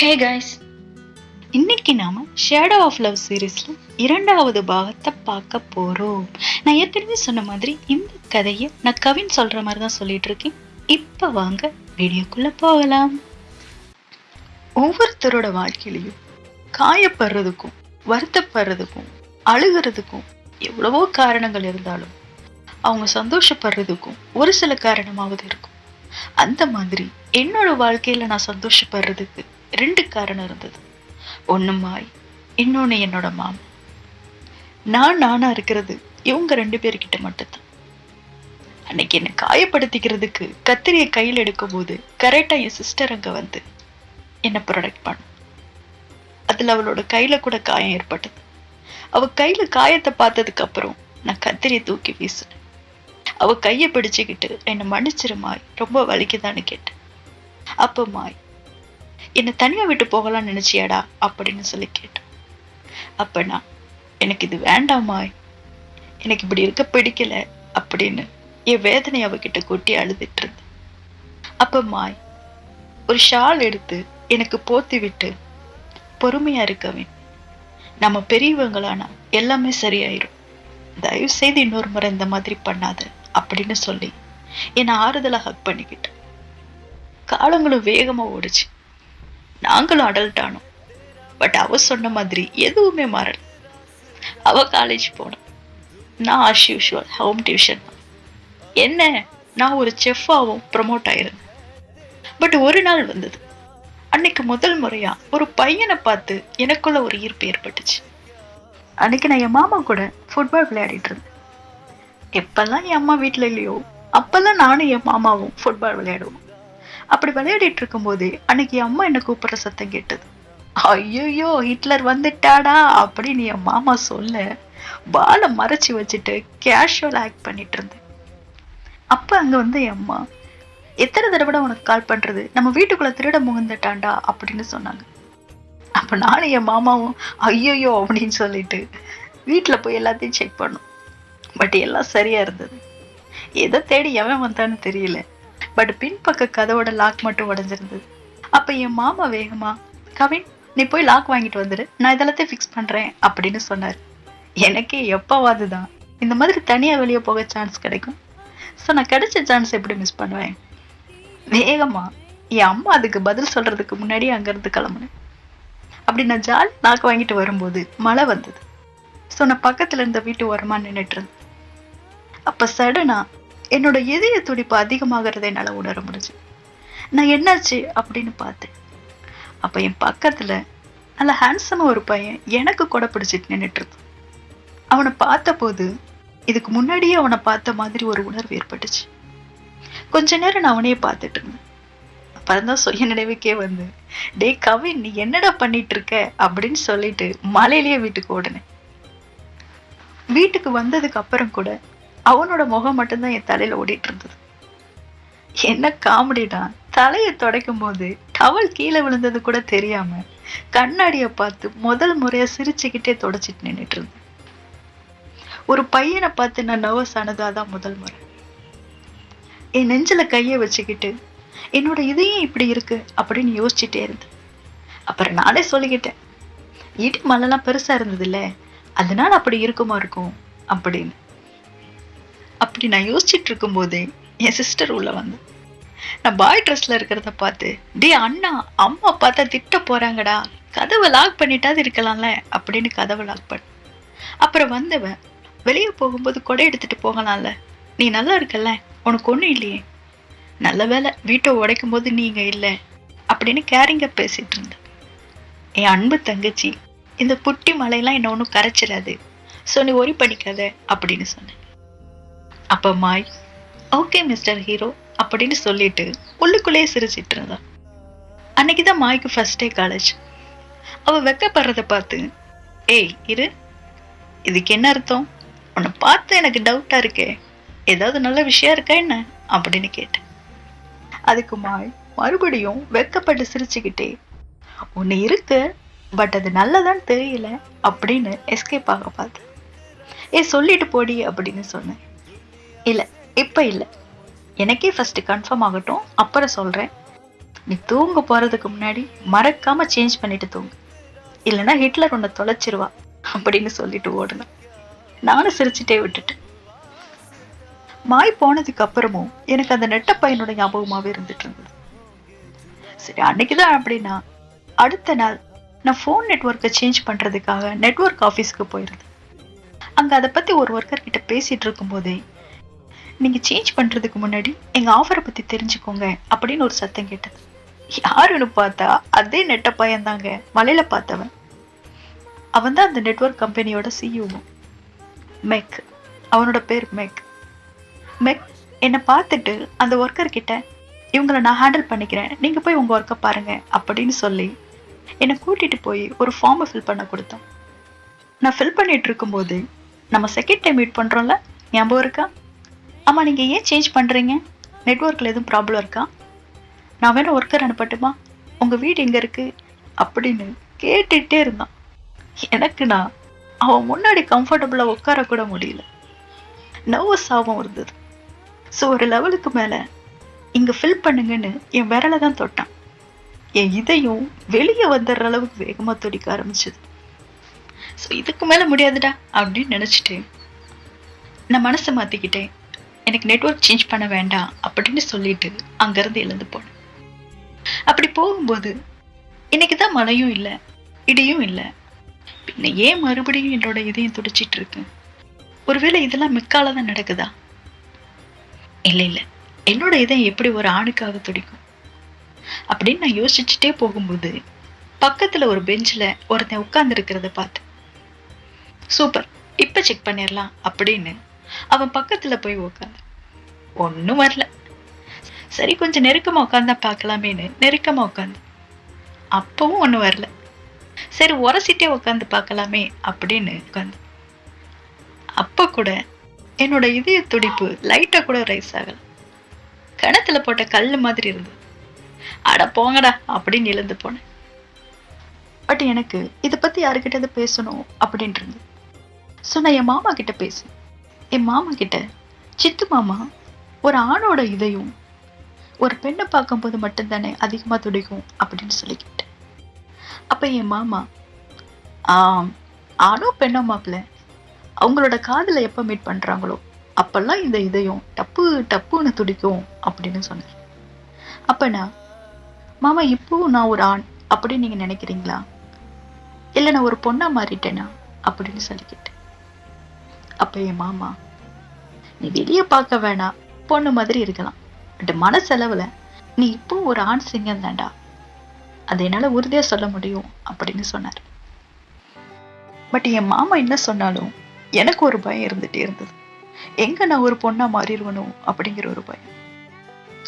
Hey guys, இன்னைக்கு நாம shadow of love சீரீஸ்ல இரண்டாவது பாகத்தை பார்க்க போறோம். நான் ஏற்கனவே சொன்ன மாதிரி இந்த கதையை நான் கவின் சொல்ற மாதிரி தான் சொல்லிட்டு இருக்கேன். இப்ப வாங்க வீடியோக்குள்ள போகலாம். ஒவ்வொருத்தரோட வாழ்க்கையிலையும் காயப்படுறதுக்கும் வருத்தப்படுறதுக்கும் அழுகிறதுக்கும் எவ்வளவோ காரணங்கள் இருந்தாலும் அவங்க சந்தோஷப்படுறதுக்கும் ஒரு சில காரணமாவது இருக்கும். அந்த மாதிரி என்னோட வாழ்க்கையில நான் சந்தோஷப்படுறதுக்கு 2 காரணம் இருந்தது. ஒண்ணு மாய், இன்னொன்னு என்னோட மாமா. நானா இருக்கிறது இவங்க 2 பேர்கிட்ட மட்டும்தான். அன்னைக்கு என்ன காயப்படுத்திக்கிறதுக்கு கத்திரியை கையில் எடுக்கும் போது கரெக்டா என் சிஸ்டர் அங்க வந்து என்ன ப்ரொடெக்ட் பண்ண. அதுல அவளோட கையில கூட காயம் ஏற்பட்டது. அவ கையில காயத்தை பார்த்ததுக்கு அப்புறம் நான் கத்திரியை தூக்கி வீசினேன். அவ கையை பிடிச்சுக்கிட்டு என்னை மன்னிச்சிரு மாய், ரொம்ப வலிக்குதான்னு கேட்டேன். அப்ப மாய், என்னை தனியா விட்டு போகலாம்னு நினைச்சியாடா அப்படின்னு சொல்லி கேட்டேன். அப்ப நான், எனக்கு இது வேண்டாம் மாய், எனக்கு இப்படி இருக்க பிடிக்கல அப்படின்னு என் வேதனை அவகிட்ட கொட்டி அழுதுட்டு இருந்தேன். அப்ப மாய் ஒரு ஷால் எடுத்து எனக்கு போத்தி விட்டு, பொறுமையா இருக்கவேன், நம்ம பெரியவங்களானா எல்லாமே சரியாயிரும், தயவு செய்து இன்னொரு முறை இந்த மாதிரி பண்ணாத அப்படின்னு சொல்லி என்னை ஆறுதலா ஹக் பண்ணிக்கிட்டேன். காலங்களும் வேகமா ஓடுச்சு. நாங்களும் அடல்ட் ஆனோம். பட் அவ சொன்ன மாதிரி எதுவுமே மாறல. அவ காலேஜ் போன, நான் ஆஸ் யூஷுவல் ஹோம் டியூஷன். என்ன, நான் ஒரு செஃப்பாவும் ப்ரமோட் ஆயிருந்தேன். பட் ஒரு நாள் வந்தது. அன்னைக்கு முதல் முறையா ஒரு பையனை பார்த்து எனக்குள்ள ஒரு ஈர்ப்பு ஏற்பட்டுச்சு. அன்னைக்கு நான் என் மாமா கூட ஃபுட்பால் விளையாடிட்டு இருந்தேன். எப்பெல்லாம் என் அம்மா வீட்டுல இல்லையோ அப்பெல்லாம் நானும் என் மாமாவும் ஃபுட்பால் விளையாடுவோம். அப்படி விளையாடிட்டு இருக்கும் போதே அன்னைக்கு என் அம்மா என்ன கூப்பிடுற சத்தம் கேட்டது. ஐயோ, ஹிட்லர் வந்துட்டாடா அப்படின்னு என் மாமா சொல்ல பாலை மறைச்சு வச்சுட்டு கேஷுவல் ஆக்ட் பண்ணிட்டு இருந்தேன். அப்ப அங்க வந்து என் அம்மா, எத்தனை தடவை உனக்கு கால் பண்றது, நம்ம வீட்டுக்குள்ள திருட முகந்துட்டான்டா அப்படின்னு சொன்னாங்க. அப்ப நானும் என் மாமாவும் ஐயோ அப்படின்னு சொல்லிட்டு வீட்டுல போய் எல்லாத்தையும் செக் பண்ணோம். பட் எல்லாம் சரியா இருந்தது. எதை தேடி எவன் வந்தான்னு தெரியல. பட் பின்பக்க கதவோட லாக் மட்டும் உடைஞ்சிருந்தது. அப்ப என் மாமா வேகமா, கவின் நீ போய் லாக் வாங்கிட்டு வந்துரு, நான் இதெல்லாத்தையும் ஃபிக்ஸ் பண்றேன் அப்படின்னு சொன்னாரு. எனக்கே எப்பவாதுதான் இந்த மாதிரி தனியா வெளியே போக சான்ஸ் கிடைக்கும். ஸோ நான் கிடைச்ச சான்ஸ் எப்படி மிஸ் பண்ணுவேன். வேகமா என் அம்மா அதுக்கு பதில் சொல்றதுக்கு முன்னாடியே அங்கிருந்து கிளம்புனேன். அப்படி நான் ஜாலி லாக் வாங்கிட்டு வரும்போது மழை வந்தது. ஸோ நான் பக்கத்துல இருந்த வீட்டு ஓரமா நின்றுட்டு இருந்தேன். அப்ப சடனா என்னோட இதய துடிப்பு அதிகமாகறதை என்னால உணர முடிஞ்சு. நான் என்னாச்சு அப்படின்னு பார்த்தேன். அப்ப என் பக்கத்துல நல்ல ஹேண்ட்ஸமா ஒரு பையன் எனக்கு கொடை பிடிச்சிட்டு நின்றுட்டு இருந்தான். அவனை பார்த்த போது இதுக்கு முன்னாடியே அவனை பார்த்த மாதிரி ஒரு உணர்வு ஏற்பட்டுச்சு. கொஞ்ச நேரம் நான் அவனையே பார்த்துட்டு இருந்தேன். அப்பதான் சுய நினைவுக்கே வந்து, டே கவின் நீ என்னடா பண்ணிட்டு இருக்க அப்படின்னு சொல்லிட்டு மலையிலேயே வீட்டுக்கு ஓடுனேன். வீட்டுக்கு வந்ததுக்கு அப்புறம் கூட அவனோட முகம் மட்டும்தான் என் தலையில ஓடிட்டு இருந்தது. என்ன காமெடினா, தலையை துடைக்கும் போது டவல் கீழே விழுந்தது கூட தெரியாம கண்ணாடிய பார்த்து முதல் முறையா சிரிச்சுக்கிட்டே தொடச்சிட்டு நின்றுட்டு இருந்தேன். ஒரு பையனை பார்த்து நான் நர்வஸ் ஆனதாதான் முதல் முறை. என் நெஞ்சில கைய வச்சுக்கிட்டு என்னோட இதயம் இப்படி இருக்கு அப்படின்னு யோசிச்சுட்டே இருந்தேன். அப்புறம் நானே சொல்லிக்கிட்டேன், இடி மழைலாம் பெருசா இருந்தது இல்ல, அதனால அப்படி இருக்குமா இருக்கும் அப்படின்னு. அப்படி நான் யோசிச்சுட்டு இருக்கும் போதே என் சிஸ்டர் உள்ள வந்து, நான் பாய் ட்ரெஸ்ல இருக்கிறத பார்த்து, டே அண்ணா, அம்மா பார்த்தா திட்ட போறாங்கடா, கதவை லாக் பண்ணிட்டாது இருக்கலாம்ல அப்படின்னு கதவை லாக் பண்ண. அப்புறம் வந்தவன், வெளியே போகும்போது கொடை எடுத்துட்டு போகலாம்ல, நீ நல்லா இருக்கல, உனக்கு ஒண்ணும் இல்லையே, நல்ல வேலை வீட்டை உடைக்கும் போது நீங்க இல்லை அப்படின்னு கேரிங்கா பேசிட்டு இருந்தேன். என் அன்பு தங்கச்சி, இந்த புட்டி மலையெல்லாம் என்ன ஒன்றும் கரைச்சிடாது, ஸோ நீ ஒரி பண்ணிக்காத அப்படின்னு சொன்னேன். அப்ப மாய், ஓகே மிஸ்டர் ஹீரோ அப்படின்னு சொல்லிட்டு உள்ளுக்குள்ளேயே சிரிச்சிட்டு இருந்தான். அன்னைக்குதான் மாய்க்கு ஃபர்ஸ்ட் டே காலேஜ். அவ வெக்கப்படுறத பார்த்து, ஏய் இரு, இதுக்கு என்ன அர்த்தம், உன்னை பார்த்து எனக்கு டவுட்டா இருக்கே, ஏதாவது நல்ல விஷயம் இருக்கா என்ன அப்படின்னு கேட்டேன். அதுக்கு மாய் மறுபடியும் வெக்கப்பட்டு சிரிச்சுக்கிட்டே, ஒன்னு இருக்கு பட் அது நல்லதான்னு தெரியல அப்படின்னு எஸ்கேப் ஆக பார்த்து, சொல்லிட்டு போடி அப்படின்னு சொன்னேன். இல்ல இப்ப இல்ல, எனக்கே ஃபர்ஸ்ட் கன்ஃபார்ம் ஆகட்டும், அப்புறம் சொல்றேன், நீ தூங்க போறதுக்கு முன்னாடி மறக்காம சேஞ்ச் பண்ணிட்டு தூங்கு, இல்லைன்னா ஹிட்லர் உன்னை தொலைச்சிருவா அப்படின்னு சொல்லிட்டு ஓடுனேன். நானும் சிரிச்சுட்டே விட்டுட்டேன். மாய் போனதுக்கு அப்புறமும் எனக்கு அந்த நெட்ட பையனோட ஞாபகமாவே இருந்துட்டு இருந்தது. சரி, அன்னைக்குதான் அப்படின்னா அடுத்த நாள் நான் போன் நெட்வொர்க்கை சேஞ்ச் பண்றதுக்காக நெட்வொர்க் ஆபீஸ்க்கு போயிருந்தேன். அங்க அதை பத்தி ஒரு ஒர்க்கர் கிட்ட பேசிட்டு இருக்கும் போதே, நீங்க சேஞ்ச் பண்றதுக்கு முன்னாடி எங்க ஆஃபரை பத்தி தெரிஞ்சுக்கோங்க அப்படின்னு ஒரு சத்தம் கேட்டது. யாருன்னு பார்த்தா அதே நெட்ட பையன் தாங்க, மலையில பார்த்தவன். அவன் தான் அந்த நெட்வொர்க் கம்பெனியோட சிஇஓ மெக். அவனோட பேர் மெக். மெக் என்னை பார்த்துட்டு அந்த ஒர்க்கர் கிட்ட, இவங்களை நான் ஹேண்டில் பண்ணிக்கிறேன், நீங்க போய் உங்க ஒர்க்கை பாருங்க அப்படின்னு சொல்லி என்னை கூட்டிட்டு போய் ஒரு ஃபார்மை ஃபில் பண்ண கொடுத்தான். நான் ஃபில் பண்ணிட்டு இருக்கும்போது, நம்ம செகண்ட் டைம் மீட் பண்றோம்ல, ஞாபகம் இருக்கா? ஆமா, நீங்க ஏன் சேஞ்ச் பண்றீங்க? நெட்வொர்க்ல எதுவும் ப்ராப்ளம் இருக்கா? நான் வேணா ஒர்க்கர் அனுப்பட்டுமா? உங்க வீடு எங்க இருக்கு அப்படின்னு கேட்டுட்டே இருந்தான். எனக்கு நான் அவன் முன்னாடி கம்ஃபர்டபுளா உட்கார கூட முடியல, நர்வஸ் ஆகவும் இருந்தது. ஸோ ஒரு லெவலுக்கு மேல இங்க ஃபில் பண்ணுங்கன்னு என் விரலை தான் தொட்டான். என் இதையும் வெளியே வந்துடுற அளவுக்கு வேகமா துடிக்க ஆரம்பிச்சது. ஸோ இதுக்கு மேல முடியாதுடா அப்படின்னு நினைச்சிட்டு நான் மனசை மாத்திக்கிட்டேன். எனக்கு நெட்வொர்க் சேஞ்ச் பண்ண வேண்டாம் அப்படின்னு சொல்லிட்டு அங்கிருந்து எழுந்து போனேன். அப்படி போகும்போது இன்னைக்குதான் மழையும் இல்லை, இடியும் இல்லை, பின்ன ஏன் மறுபடியும் என்னோட இதயம் துடிச்சிட்டு இருக்கு? ஒருவேளை இதெல்லாம் மிக்கால தான் நடக்குதா? இல்லை இல்லை, என்னோட இதயம் எப்படி ஒரு ஆணுக்காக துடிக்கும் அப்படின்னு நான் யோசிச்சுட்டே போகும்போது, பக்கத்துல ஒரு பெஞ்சில் ஒருத்தன் உட்கார்ந்து இருக்கிறத பார்த்து, சூப்பர், இப்ப செக் பண்ணிடலாம் அப்படின்னு அவன் பக்கத்துல போய் உட்காந்து. ஒன்னும் வரல. சரி, கொஞ்சம் நெருக்கமா உட்காந்தா பார்க்கலாமேன்னு நெருக்கமா உட்காந்து, அப்பவும் ஒன்னும் வரல. சரி, உரசிட்டே உட்காந்து பார்க்கலாமே அப்படின்னு உட்காந்து, அப்ப கூட என்னோட இதய துடிப்பு லைட்டா கூட ரைஸ் ஆகல. கணத்துல போட்ட கல்லு மாதிரி இருந்தது. அட போங்கடா அப்படின்னு எழுந்து போனேன். பட் எனக்கு இதை பத்தி யாருக்கிட்ட பேசணும் அப்படின்னு இருந்தது. ஸோ நான் என் மாமா கிட்ட பேசினேன். என் மாமா கிட்ட, சித்து மாமா, ஒரு ஆணோட இதயம் ஒரு பெண்ணை பார்க்கும்போது மட்டும்தானே அதிகமா துடிக்கும் அப்படின்னு சொல்லி கேட்டேன். அப்ப என் மாமா, ஆணோ பெண்ணோ மாப்பிள்ள, அவங்களோட காதலை எப்ப மீட் பண்றாங்களோ அப்பெல்லாம் இந்த இதயம் டப்பு டப்புன்னு துடிக்கும் அப்படின்னு சொன்னார். அப்ப நான், மாமா இப்பவும் நான் ஒரு ஆண் அப்படின்னு நீங்க நினைக்கிறீங்களா, இல்ல நான் ஒரு பொண்ணா மாறிட்டேனா அப்படின்னு சொல்லி கேட்டேன். அப்ப என் மாமா, நீ வெளியே பார்க்க வேணாம், பொண்ணு மாதிரி இருக்கலாம், பட் மனசெலவுல நீ இப்போ ஒரு ஆண் சிங்கம் தாண்டா, அது என்னால உறுதியா சொல்ல முடியும் அப்படின்னு சொன்னார். பட் என் மாமா என்ன சொன்னாலும் எனக்கு ஒரு பயம் இருந்துட்டே இருந்தது. எங்க நான் ஒரு பொண்ணா மாறிடுவனும் அப்படிங்கிற ஒரு பயம்.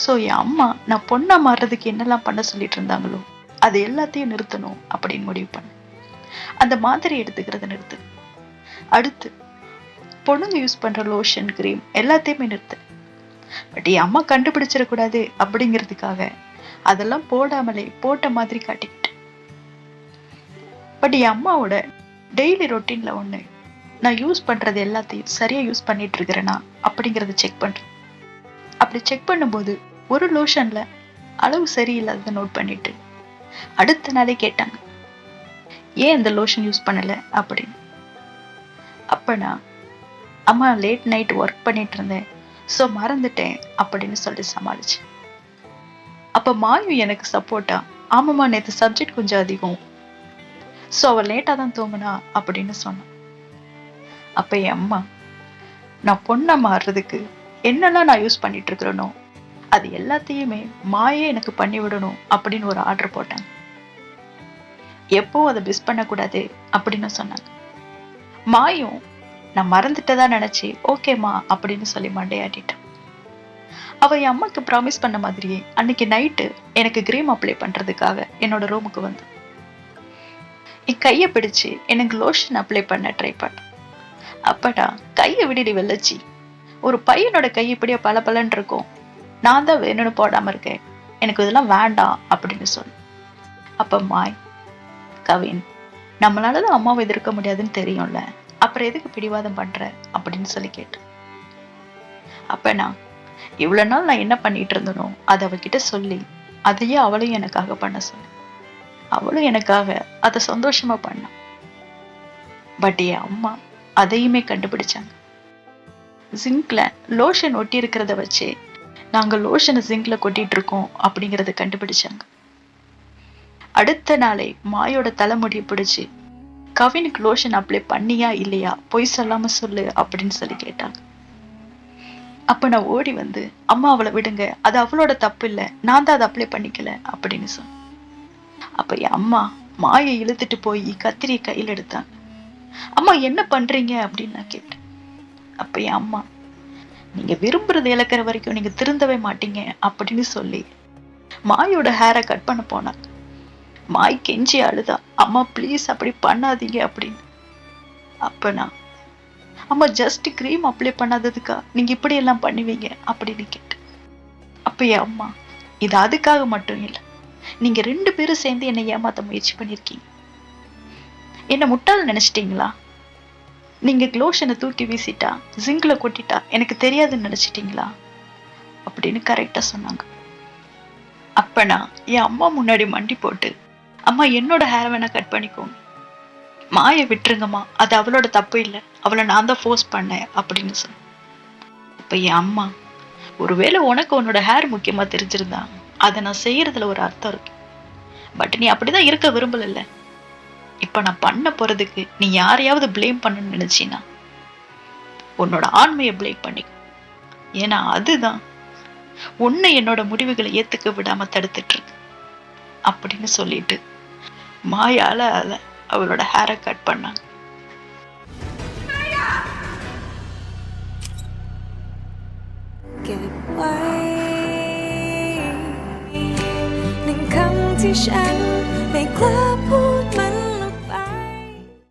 ஸோ என் அம்மா நான் பொண்ணா மாறுறதுக்கு என்னெல்லாம் பண்ண சொல்லிட்டு இருந்தாங்களோ அது எல்லாத்தையும் நிறுத்தணும் அப்படின்னு முடிவு பண்ணேன். அந்த மாதிரி எடுத்துக்கிறத நிறுத்து. அடுத்து பொண்ணுங்க யூஸ் பண்ற லோஷன், கிரீம் எல்லாத்தையுமே நிறுத்து. பட் என் அம்மா கண்டுபிடிச்சிடக்கூடாது அப்படிங்கிறதுக்காக அதெல்லாம் போடாமலே போட்ட மாதிரி காட்டிக்கிட்டேன். பட் என் அம்மாவோட டெய்லி ரொட்டீன்ல ஒண்ணு, நான் யூஸ் பண்றது எல்லாத்தையும் சரியா யூஸ் பண்ணிட்டு இருக்கிறேனா அப்படிங்கறத செக் பண்றேன். அப்படி செக் பண்ணும்போது ஒரு லோஷன்ல அளவு சரியில்லாத நோட் பண்ணிட்டு அடுத்த நாளே கேட்டாங்க, ஏன் இந்த லோஷன் யூஸ் பண்ணல அப்படின்னு. அப்ப நான், அம்மா லேட் நைட் ஒர்க் பண்ணிட்டு இருந்தேன், ஸோ மறந்துட்டேன் அப்படின்னு சொல்லி சமாளிச்சு. அப்ப மாயு எனக்கு சப்போர்ட்டா, ஆமாம்மா நேற்று சப்ஜெக்ட் கொஞ்சம் அதிகம், ஸோ அவள் லேட்டா தான் தூங்கினா அப்படின்னு சொன்னான். அப்ப என் அம்மா, நான் பொண்ணை மாறுறதுக்கு என்னெல்லாம் நான் யூஸ் பண்ணிட்டு இருக்கிறேனோ அது எல்லாத்தையுமே மாயே எனக்கு பண்ணி விடணும் அப்படின்னு ஒரு ஆர்டர் போட்டாங்க. எப்போ அதை மிஸ் பண்ணக்கூடாது அப்படின்னு சொன்னாங்க. மாயும் நான் மறந்துட்டதா நினைச்சு ஓகேமா அப்படின்னு சொல்லி மண்டையாட்டிட்டான். அவ என் அம்மாக்கு ப்ராமிஸ் பண்ண மாதிரியே அன்னைக்கு நைட்டு எனக்கு கிரீம் அப்ளை பண்றதுக்காக என்னோட ரூமுக்கு வந்து என் கையை பிடிச்சு எனக்கு லோஷன் அப்ளை பண்ண ட்ரை பண்ண. அப்படா, கையை விடிடி வெள்ளச்சி, ஒரு பையனோட கை இப்படியே பல பலன்னு இருக்கும், நான் தான் வேணும்னு போடாம இருக்கேன், எனக்கு இதெல்லாம் வேண்டாம் அப்படின்னு சொன்ன. அப்ப மாய், கவின், நம்மளாலதான் அம்மாவை எதிர்க்க முடியாதுன்னு தெரியும்ல, அப்புறம் எதுக்கு பிடிவாதம் பண்ற அப்படின்னு சொல்லி கேட்டேன். அப்ப நான், இவ்வளவு நாள் நான் என்ன பண்ணிட்டு இருந்தனோ அதை அவகிட்ட சொல்லி அதையே அவளையும் எனக்காக பண்ண சொன்னேன். அவளும் எனக்காக அதை சந்தோஷமா பண்ணான். பட் என் அம்மா அதையுமே கண்டுபிடிச்சாங்க. ஜிங்க்ல லோஷன் ஒட்டி இருக்கிறத வச்சு நாங்க லோஷனை ஜிங்க்ல கொட்டிட்டு இருக்கோம் அப்படிங்கறத கண்டுபிடிச்சாங்க. அடுத்த நாளே மாயோட தலைமுடியை பிடிச்சு கவினுக்கு லோஷன் அப்ளை பண்ணியா இல்லையா, பொய் சொல்லாம சொல்லு அப்படின்னு சொல்லி கேட்டாங்க. அப்ப நான் ஓடி வந்து, அம்மா அவளை விடுங்க, அது அவளோட தப்பு இல்லை, நான் தான் அதை அப்ளை பண்ணிக்கல அப்படின்னு சொன்னேன். அப்ப என் அம்மா மாயை இழுத்துட்டு போய் கத்திரியை கையில் எடுத்தாங்க. அம்மா என்ன பண்றீங்க அப்படின்னு நான் கேட்டேன். அப்ப என் அம்மா, நீங்க விரும்புறது இழக்கிற வரைக்கும் நீங்க திருந்தவே மாட்டீங்க அப்படின்னு சொல்லி மாயோட ஹேரை கட் பண்ண போனாங்க. மாய் கெஞ்சி அழுதா, அம்மா ப்ளீஸ் அப்படி பண்ணாதீங்க அப்படின்னு. அப்ப நான், அம்மா ஜஸ்ட் கிரீம் அப்ளை பண்ணாததுக்கா நீங்க இப்படி எல்லாம் பண்ணுவீங்க அப்படின்னு கேட்டேன். அப்ப என் அம்மா, இது அதுக்காக மட்டும் இல்லை, நீங்க 2 பேரும் சேர்ந்து என்னை ஏமாத்த முயற்சி பண்ணிருக்கீங்க. என்ன முட்டாள் நினைச்சிட்டீங்களா? நீங்க லோஷனை தூக்கி வீசிட்டா, ஜிங்க்ல கொட்டிட்டா எனக்கு தெரியாதுன்னு நினைச்சிட்டீங்களா அப்படின்னு கரெக்டா சொன்னாங்க. அப்ப நான் என் அம்மா முன்னாடி மண்டி போட்டு, அம்மா என்னோட ஹேர் வேணா கட் பண்ணிக்கோங்க, மாயை விட்டுருங்கம்மா, அது அவளோட தப்பு இல்லை, அவளை நான் தான் ஃபோர்ஸ் பண்ணேன் அப்படின்னு சொன்னேன். இப்ப என் அம்மா, ஒருவேளை உனக்கு உன்னோட ஹேர் முக்கியமா தெரிஞ்சிருந்தா அதை நான் செய்யறதுல ஒரு அர்த்தம் இருக்கு. பட் நீ அப்படிதான் இருக்க விரும்பல. இப்ப நான் பண்ண போறதுக்கு நீ யாரையாவது பிளேம் பண்ணணும்னு நினைச்சினா உன்னோட ஆண்மையை பிளேம் பண்ணிக்கோ. ஏன்னா அதுதான் உன்னை என்னோட முடிவுகளை ஏத்துக்க விடாம தடுத்துட்டு இருக்கு அப்படின்னு சொல்லிட்டு மாயால அவளோட ஹேரை கட் பண்ணாங்க.ที่ฉัน